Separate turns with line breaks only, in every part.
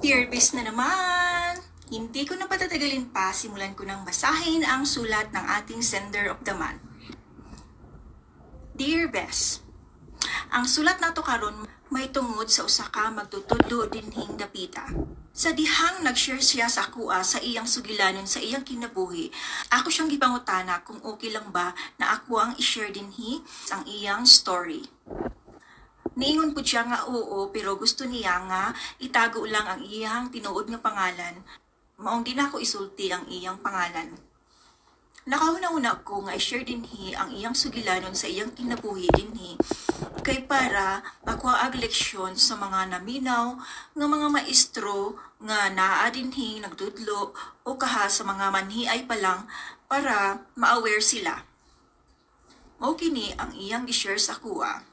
Dear Bes na naman! Hindi ko na patatagalin pa, simulan ko nang basahin ang sulat ng ating sender of the month. Dear Bes, ang sulat nato karon may tungod sa usa ka magtutudlo dinhing dapita. Sa dihang nag-share siya sa akua sa iyang sugilanon sa iyang kinabuhi, ako siyang gipangutana kung okay lang ba na ako ang i-share dinhi ang iyang story. Niingon po siya nga oo, pero gusto niya nga itago lang ang iyang tinuod nga pangalan. Maong di na ako isulti ang iyang pangalan. Nakahuna-una ko nga i-share dinhi ang iyang sugilanon sa iyang kinabuhi dinhi kay para makuhaag leksyon sa mga naminaw nga mga maestro nga naa dinhi nagdudlo o kaha sa mga manhiay pa lang para ma-aware sila. Mao kini ang iyang gi-share sa kuha.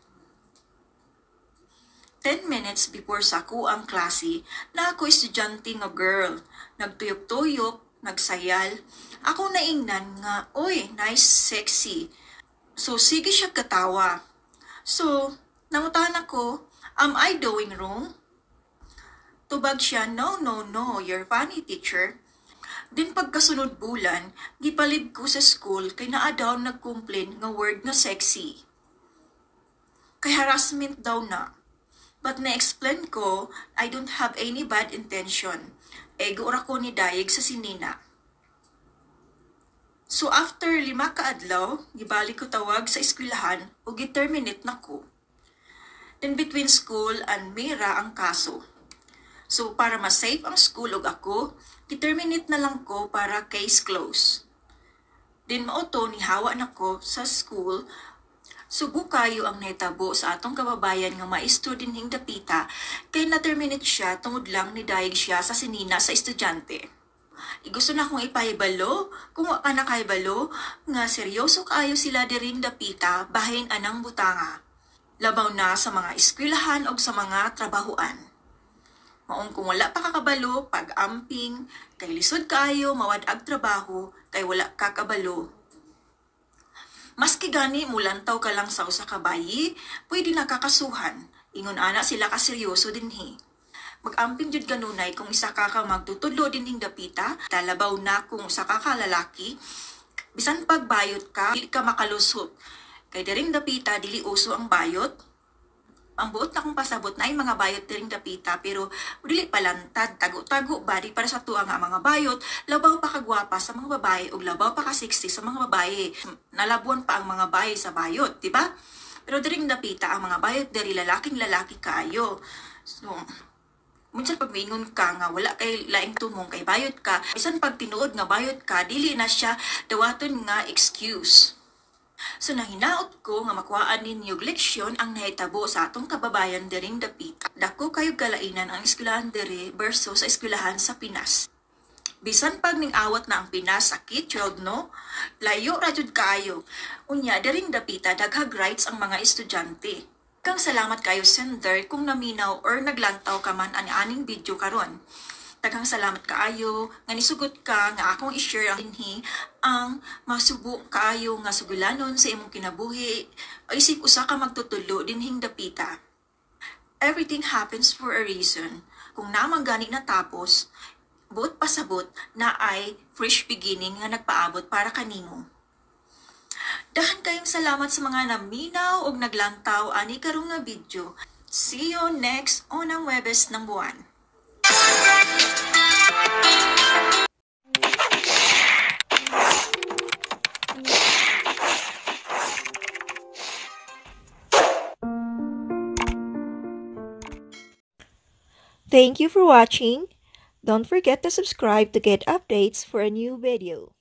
10 minutes before sa ang klase, na ako estudyante nga girl. Nagtuyok-tuyok, nagsayal. Ako naingnan nga, oy, nice, sexy. So, sige siya katawa. So, nangutan ako, am I doing wrong? Tubag siya, no, you're funny, teacher. Din pagkasunod bulan, gipalib ko sa school kay naa daw nag-complain nga word nga sexy. Kay harassment daw na. But na-explain ko, I don't have any bad intention. Ego ra ko ni Dayeg sa sinina. So after 5 ka adlaw, gibalik ko tawag sa eskwelahan o gi-terminate na ko. Then between school and Mira ang kaso. So para ma-save ang school ug ako, gi-terminate na lang ko para case close. Then mauto ni hawa na ko sa school. Subo kayo ang netabo sa atong kababayan nga maestro dinhing dapita kay na-terminate siya tungod lang ni dayeg siya sa sinina sa estudyante. Gusto na akong ipaibalo kung wa ka na kaibalo nga seryoso kaayo sila diring dapita bahin anang butanga. Labaw na sa mga eskwelahan o sa mga trabahuan. Maong kung wala pa kakabalo, pag-amping, kay lisod kaayo mawad-ag trabaho, kay wala kakabalo. Maski gani mulantaw ka lang sa usa ka bayi, pwede nakakasuhan. Ingon ana sila ka seryoso dinhi. Mag-amping jud kanunay kung isa ka magtutudlo dinhing dapita, talabaw na kung usa ka lalaki, bisan pagbayot ka, dili ka makalusot. Kay diring dapita dili uso ang bayot. Ang buot na kong pasabot na ay mga bayot diring dapita pero dili palantad, tago-tago body para sa tuwa nga mga bayot, labaw pa kagwapa sa mga babae ug labaw pa ka 60 sa mga babae. Nalabuan pa ang mga baye sa bayot, di ba? Pero diring dapita ang mga bayot diri lalaking lalaki kaayo. So, minsan pag mingon ka nga wala kay laing tumong kay bayot ka, bisan pag tinuod nga bayot ka, dili na siya dawaton nga excuse. So nahinaot ko nga makuhaan ninyo leksyon ang nahitabo sa atong kababayan diring dapita. Dako kayo kalainan ang eskwelahan diri versus sa eskwelahan sa Pinas. Bisan pag ning awat na ang Pinas sakit jud no, layo ra jud kaayo. Unya diring dapita daghag rights ang mga estudyante. Kang salamat kayo sender kung naminaw or naglantaw ka man ani-aning video karon. Daghang salamat kaayo nga nisugot ka nga akong i-share ang dinhi ang masubo kaayo nga sugulanon sa imong kinabuhi o isip usa ka magtutudlo dinhing dapita. Everything happens for a reason. Kung namang gani na tapos, buot pasabot na ay fresh beginning nga nagpaabot para kanimo. Dahan kayong salamat sa mga naminaw ug naglantaw ani karong nga video. See you next on ang Webes ng buwan.
Thank you for watching. Don't forget to subscribe to get updates for a new video.